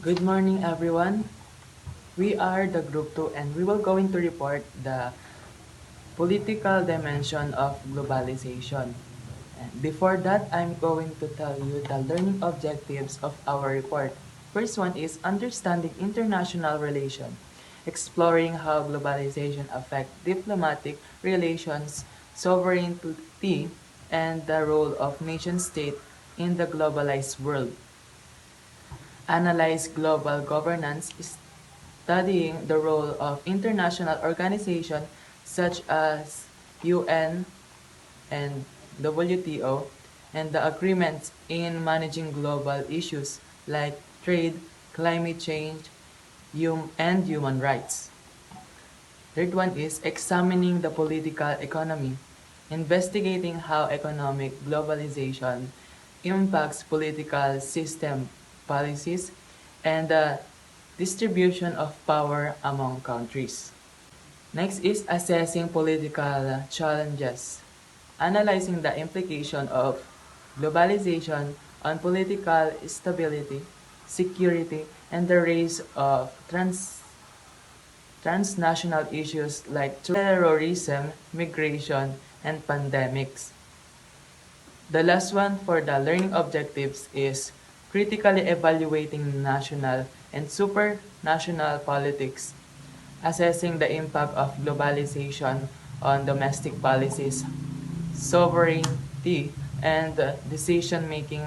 Good morning, everyone. We are the Group 2 and we will going to report the political dimension of globalization. And before that, I'm going to tell you the learning objectives of our report. First one is understanding international relations, exploring how globalization affects diplomatic relations, sovereignty, and the role of nation-state in the globalized world. Analyze global governance, studying the role of international organizations such as UN and WTO and the agreements in managing global issues like trade, climate change, and human rights. Third one is examining the political economy, investigating how economic globalization impacts political system policies and the distribution of power among countries. Next is assessing political challenges, analyzing the implication of globalization on political stability, security, and the rise of transnational issues like terrorism, migration, and pandemics. The last one for the learning objectives is critically evaluating national and supranational politics, assessing the impact of globalization on domestic policies, sovereignty, and decision-making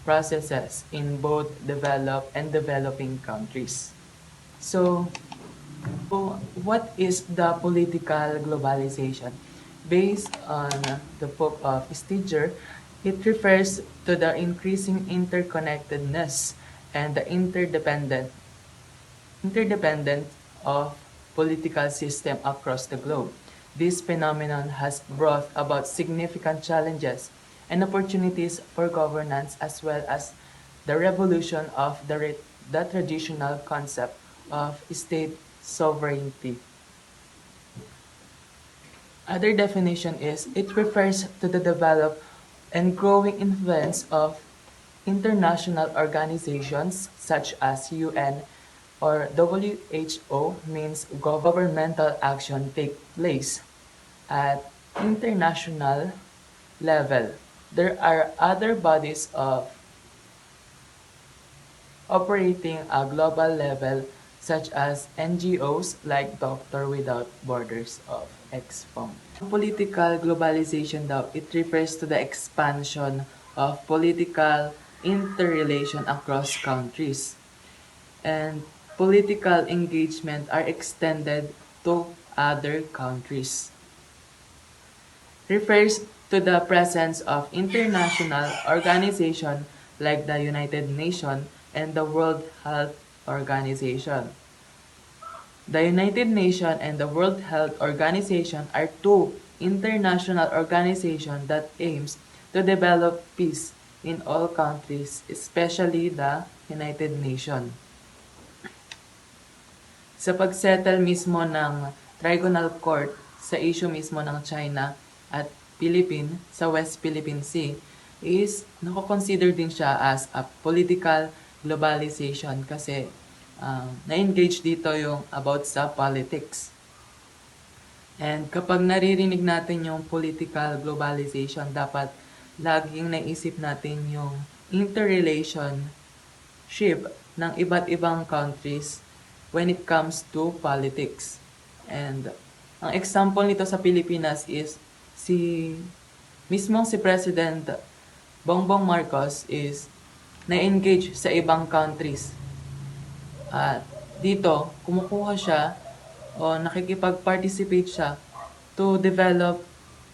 processes in both developed and developing countries. So, what is the political globalization? Based on the book of Stiger, it refers to the increasing interconnectedness and the interdependent of political system across the globe. This phenomenon has brought about significant challenges and opportunities for governance as well as the revolution of the traditional concept of state sovereignty. Other definition is it refers to the developed and growing influence of international organizations such as UN or WHO means governmental action take place at international level. There are other bodies of operating a global level such as NGOs like Doctor Without Borders of EXPOM. Political globalization daw, it refers to the expansion of political interrelation across countries. And political engagement are extended to other countries. Refers to the presence of international organizations like the United Nations and the World Health Organization. The United Nations and the World Health Organization are two international organizations that aims to develop peace in all countries, especially the United Nations. Sa pagsettle mismo ng Trigonal Court sa issue mismo ng China at Philippines sa West Philippine Sea is nako-consider din siya as a political globalization kasi na-engage dito yung about sa politics. And kapag naririnig natin yung political globalization, dapat laging naisip natin yung interrelationship ng iba't ibang countries when it comes to politics. And ang example nito sa Pilipinas is si President Bongbong Marcos is na-engage sa ibang countries. At dito, kumukuha siya o nakikipag-participate siya to develop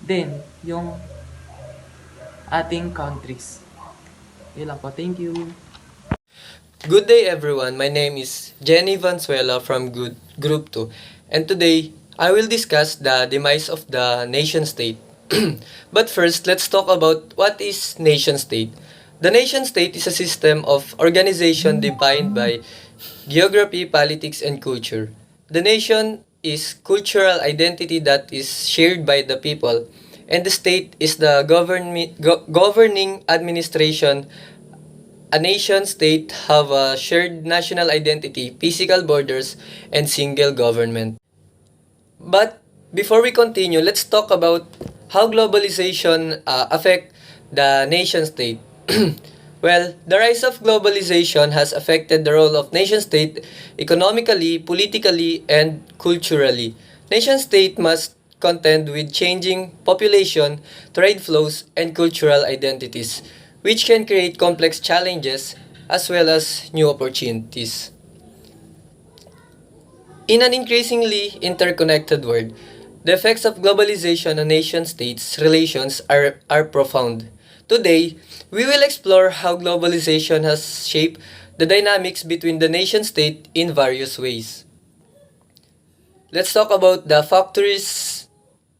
din yung ating countries. Yun lang po. Thank you. Good day everyone, my name is Jenny Vanzuela from Group 2 and today I will discuss the demise of the nation state. But first, let's talk about what is nation state. The nation state is a system of organization defined by geography, politics, and culture. The nation is cultural identity that is shared by the people, and the state is the governing administration a nation state have a shared national identity, physical borders, and single government. But before we continue, let's talk about how globalization affect the nation state. Well, the rise of globalization has affected the role of nation state economically, politically, and culturally. Nation state must contend with changing population, trade flows, and cultural identities, which can create complex challenges as well as new opportunities. In an increasingly interconnected world, the effects of globalization on nation states' relations are profound. Today, we will explore how globalization has shaped the dynamics between the nation state in various ways. Let's talk about the factories,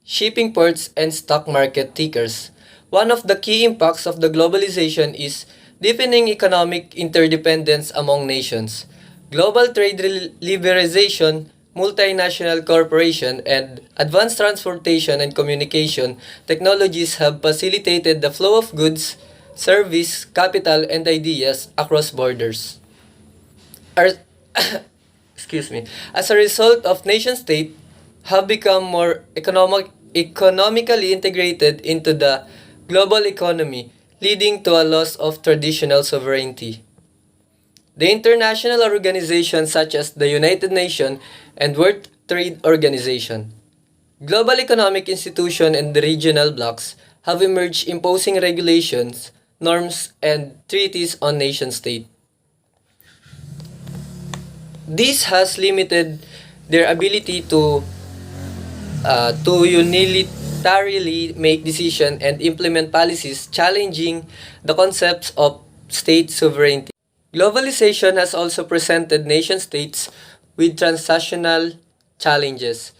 shipping ports, and stock market tickers. One of the key impacts of the globalization is deepening economic interdependence among nations. Global trade liberalization, multinational corporation, and advanced transportation and communication technologies have facilitated the flow of goods, service, capital, and ideas across borders. Our, excuse me. As a result of nation state have become more economically integrated into the global economy, leading to a loss of traditional sovereignty. The international organizations such as the United Nations and World Trade Organization, global economic institutions and the regional blocs have emerged imposing regulations, norms, and treaties on nation states. This has limited their ability to unilaterally make decisions and implement policies challenging the concepts of state sovereignty. Globalization has also presented nation states with transnational challenges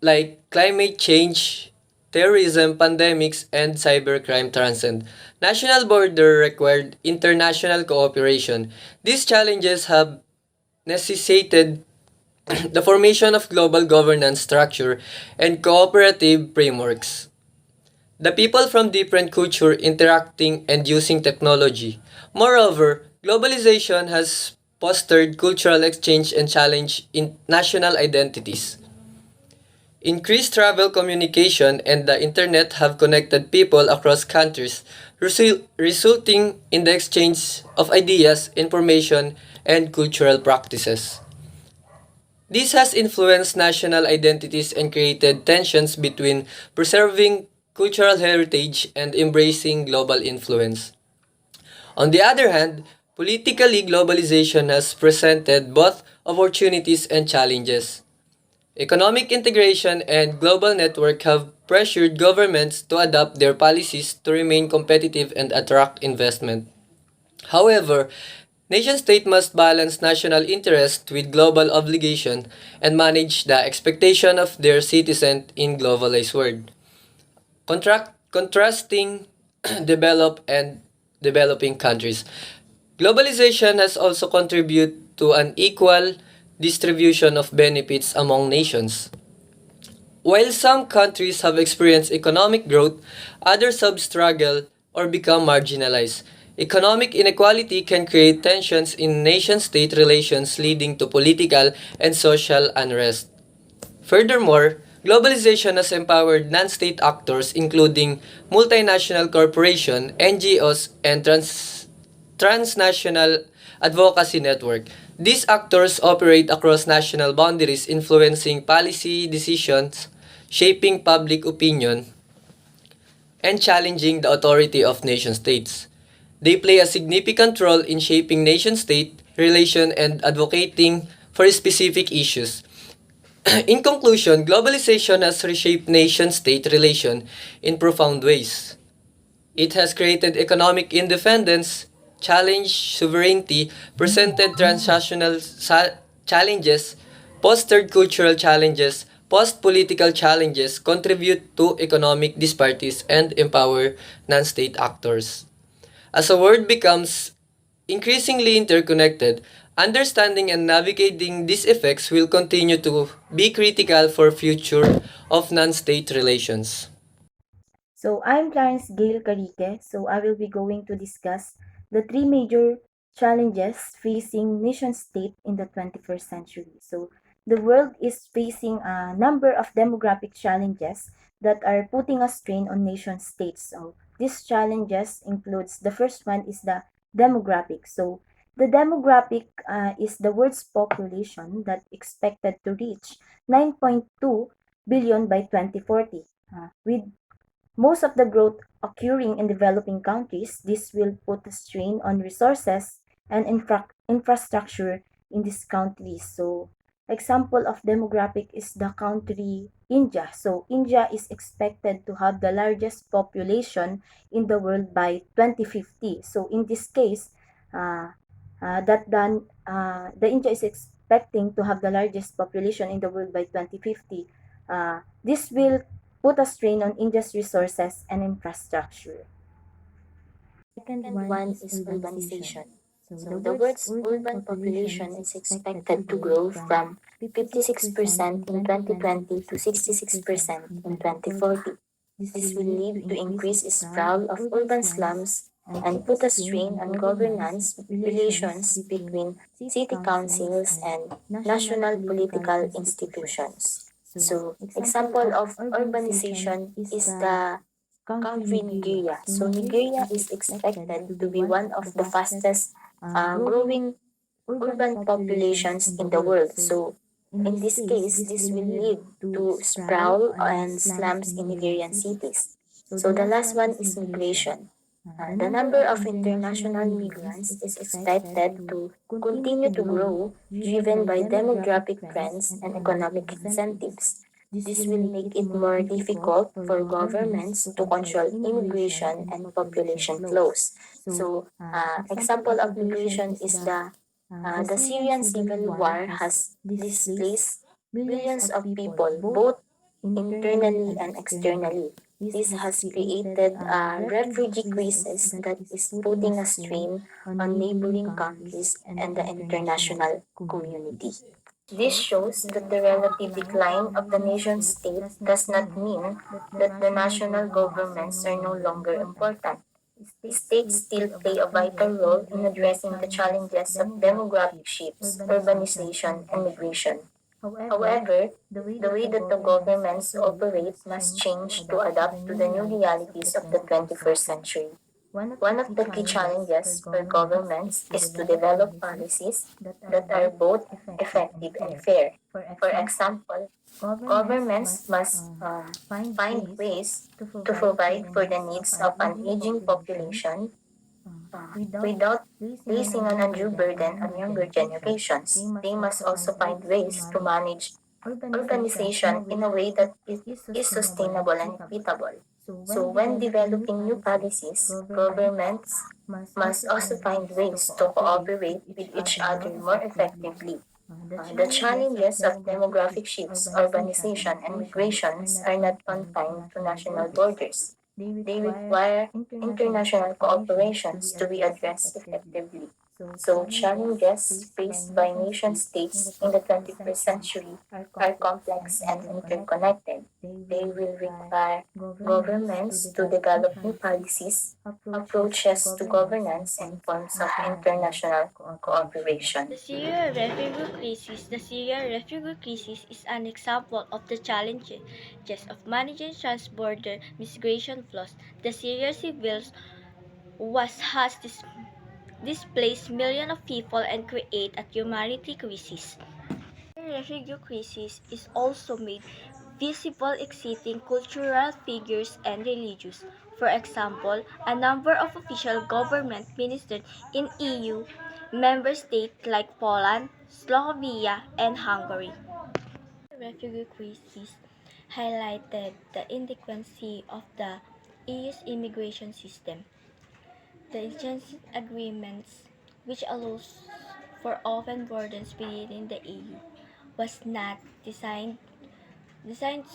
like climate change, terrorism, pandemics, and cybercrime transcend. National border required international cooperation. These challenges have necessitated the formation of global governance structure and cooperative frameworks. The people from different culture interacting and using technology. Moreover, globalization has fostered cultural exchange and challenge in national identities. Increased travel communication and the internet have connected people across countries, resulting in the exchange of ideas, information, and cultural practices. This has influenced national identities and created tensions between preserving cultural heritage and embracing global influence. On the other hand, politically, globalization has presented both opportunities and challenges. Economic integration and global network have pressured governments to adapt their policies to remain competitive and attract investment. However, nation-state must balance national interest with global obligation and manage the expectation of their citizens in globalized world. Contrasting developed and developing countries. Globalization has also contributed to an equal distribution of benefits among nations. While some countries have experienced economic growth, others have struggled or become marginalized. Economic inequality can create tensions in nation-state relations leading to political and social unrest. Furthermore, globalization has empowered non-state actors including multinational corporations, NGOs, and transnational advocacy network. These actors operate across national boundaries influencing policy decisions, shaping public opinion, and challenging the authority of nation states. They play a significant role in shaping nation-state relations and advocating for specific issues. In conclusion, globalization has reshaped nation-state relations in profound ways. It has created economic independence, challenged sovereignty, presented transnational challenges, fostered cultural challenges, posed political challenges, contribute to economic disparities, and empower non-state actors. As a world becomes increasingly interconnected, understanding and navigating these effects will continue to be critical for future of non-state relations. So I'm Clarence Gail Carique. So I will be going to discuss the three major challenges facing nation state in the 21st century. So the world is facing a number of demographic challenges that are putting a strain on nation states. So these challenges includes the first one is the demographic. So the demographic is the world's population that expected to reach 9.2 billion by 2040. With most of the growth occurring in developing countries, this will put a strain on resources and infrastructure in these countries. So, example of demographic is the country India. So, India is expected to have the largest population in the world by 2050. So, in this case, the India is expecting to have the largest population in the world by 2050. This will put a strain on India's resources and infrastructure. Second Second one one is is urbanization. urbanization. So the So the world's world's urban urban population population is is expected to expected to grow grow from from 56% 56% in in 2020 2020 to to 66% 66% in in 2040. 2040. This will This will lead to lead to increased increased sprawl of sprawl of urban urban slums slums and put and a put a strain strain on on governance governance relations relations between between city city councils councils and and national national political political institutions. institutions. So, So, example example of of urbanization urbanization is is the the country country Nigeria. Nigeria. So So Nigeria Nigeria is is expected to expected be to be one of one the of the fastest fastest growing growing urban urban populations in populations the in the world. world. So So in in this this case, case, this this will will lead lead to to sprawl sprawl and and slums in slums in Nigerian Nigerian cities. cities. So the So the last last one is one is migration. migration. The The number number of of international international migrants migrants is is expected expected to to continue to continue to grow, grow, driven by driven by demographic demographic trends and trends and economic economic incentives. incentives. This will This will make it make it more more difficult difficult for for governments to governments to control control immigration immigration and and population population flows. flows. So, So, example of example of migration migration is is the the Syrian Syrian civil civil war war has has displaced displaced millions of millions of people, people, both both internally and internally and externally. externally. This This has has created created a a refugee refugee crisis crisis that that is is putting a putting a strain strain on on neighboring neighboring countries countries and the and the international international community. community. This This shows shows that that the the relative relative decline of decline the of the nation nation state state does not does not mean mean that the that the national national governments are no governments are no longer longer important. important. States States still still play a play a vital vital role in role in addressing the addressing the challenges of challenges of demographic demographic shifts, shifts, urbanization, and urbanization, and migration. migration. However, However, the way the that way the that the governments governments operate operate must must change to change to adapt to the adapt new to the new realities of the realities of the 21st 21st century. century. One of the One of key the key challenges for challenges for governments is governments to is to develop develop policies policies that are that are both both effective and effective and fair. fair. For For example, example, governments governments must must find find ways ways to to provide for the provide for the needs of needs an of an aging aging population population without without placing an placing an undue undue burden on burden on younger younger generations. They generations. must They also must find also find ways to ways to manage manage urbanization in a urbanization in way a that way that is is sustainable and sustainable and equitable. equitable. So when So when developing new developing new policies, policies, governments governments must also must find also find ways to ways to cooperate with cooperate each with each other more other more effectively. effectively. The The challenges of challenges of demographic demographic shifts, shifts, urbanization, and urbanization, and migrations are migrations not are not confined to confined to national national borders. borders. They They require require international international cooperations to be cooperations to be addressed addressed effectively. effectively. So So challenges challenges faced by faced by nation nation states in the states in the 21st 21st century century are are complex and complex and interconnected. interconnected. They They will will require require governments to governments to develop new develop new policies, policies, approaches to approaches to governance, and governance, and forms of forms of international international cooperation. cooperation. The Syrian refugee crisis. The Syrian refugee crisis is an example of the challenges of managing trans-border migration flows. The Syrian civils has displaced millions of people and create a humanity crisis. The refugee crisis is also made visible exiting cultural figures and religions. For example, a number of official government ministers in EU member states like Poland, Slovenia, and Hungary. The refugee crisis highlighted the inadequacy of the EU's immigration system. The agency agreements, which allows for open borders within the EU, was not designed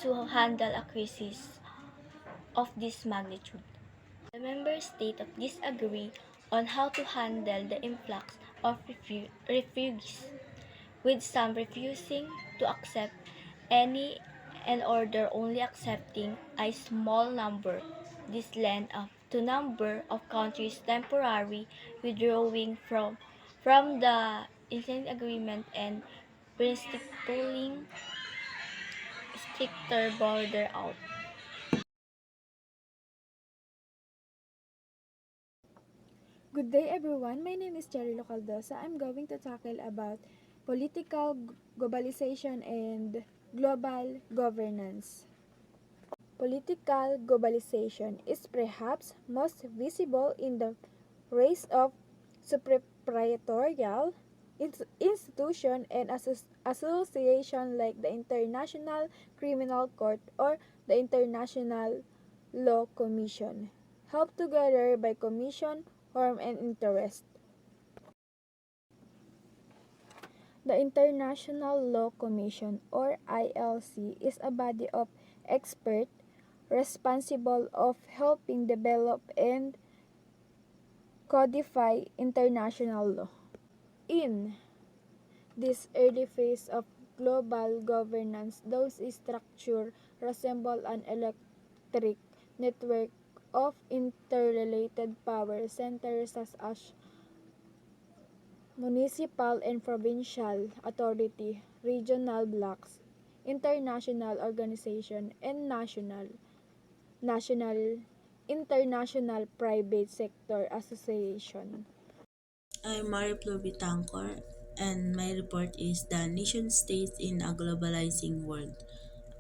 to handle a crisis of this magnitude. The member states disagree on how to handle the influx of refugees, with some refusing to accept any and other only accepting a small number. This led up to number of countries temporarily withdrawing from the Insane Agreement and reinstituting stricter border out. Good day everyone, my name is Cherry Localdosa. I'm going to tackle about political globalization and global governance. Political globalization is perhaps most visible in the rise of superproprietarial institution and association like the International Criminal Court or the International Law Commission, held together by commission, form, and interest. The International Law Commission or ILC is a body of experts responsible of helping develop and codify international law. In this early phase of global governance, those structures resemble an electric network of interrelated power centers such as municipal and provincial authority, regional blocks, international organization, and national, international private sector association. I'm Mariplo Bitancor, and my report is the nation states in a globalizing world.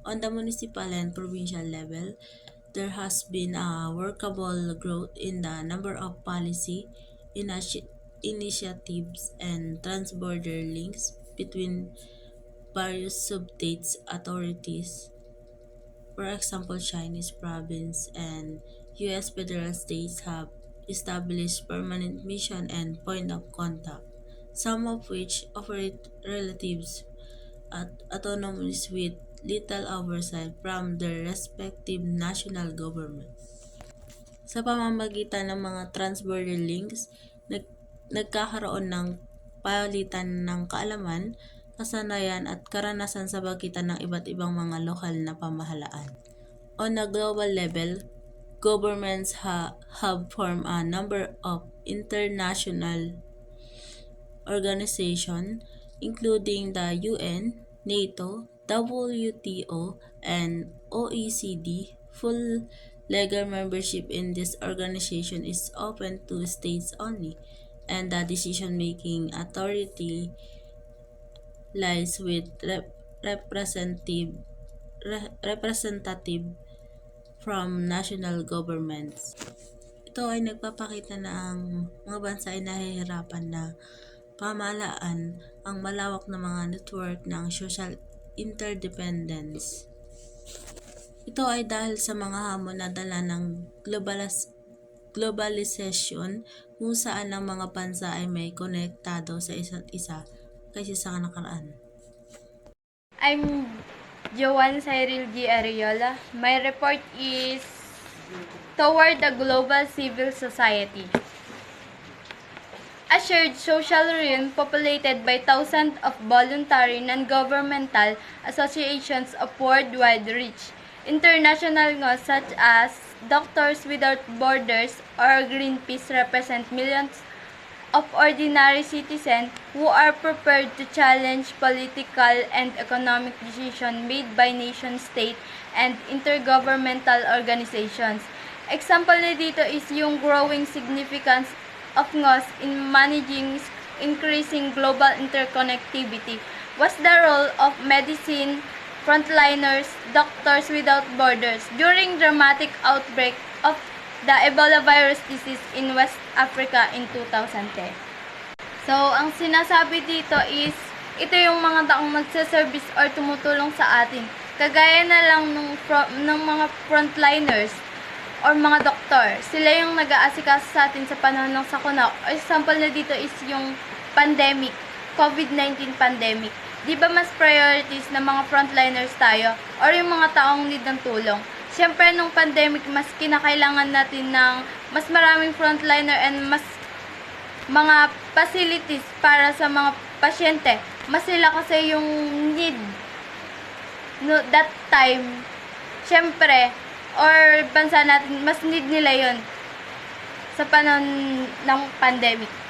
On the municipal and provincial level, there has been a workable growth in the number of policy initiatives and transborder links between various substates authorities. For example, Chinese province and US federal states have established permanent mission and point of contact, some of which operate relatives autonomous with little oversight from their respective national government. Sa pamamagitan ng mga transborder links, nagkakaroon ng palitan ng kaalaman, kasanayan at karanasan sa pagitan ng iba't ibang mga lokal na pamahalaan. On a global level, governments have formed a number of international organizations, including the UN, NATO, WTO, and OECD. Full legal membership in this organization is open to states only, and the decision-making authority lies with representative from national governments. Ito ay nagpapakita na ang mga bansa ay nahihirapan na pamahalaan ang malawak na mga network ng social interdependence. Ito ay dahil sa mga hamon na dala ng globalization kung saan ang mga bansa ay may konektado sa isa't isa kaysa sa nakaraan. I'm Joanne Cyril G. Ariola. My report is Toward the Global Civil Society. A shared social realm populated by thousands of voluntary non-governmental associations of worldwide reach. International ngos such as Doctors Without Borders or Greenpeace represent millions of ordinary citizens who are prepared to challenge political and economic decisions made by nation-state and intergovernmental organizations. Example na dito is yung growing significance of ngos in managing increasing global interconnectivity. What's the role of medicine frontliners, Doctors Without Borders during dramatic outbreak of the Ebola virus disease in West Africa in 2010. So, ang sinasabi dito is, ito yung mga taong nagsaservice or tumutulong sa atin. Kagaya na lang ng mga frontliners or mga doktor. Sila yung nag-aasikaso sa atin sa panahon ng sakuna. Example na dito is yung pandemic, COVID-19 pandemic. Di ba mas priorities na mga frontliners tayo or yung mga taong need ng tulong? Siyempre, nung pandemic, mas kinakailangan natin ng mas maraming frontliner and mas mga facilities para sa mga pasyente. Mas sila kasi yung need no, that time. Siyempre, or bansa natin, mas need nila yon. sa panahon ng pandemic.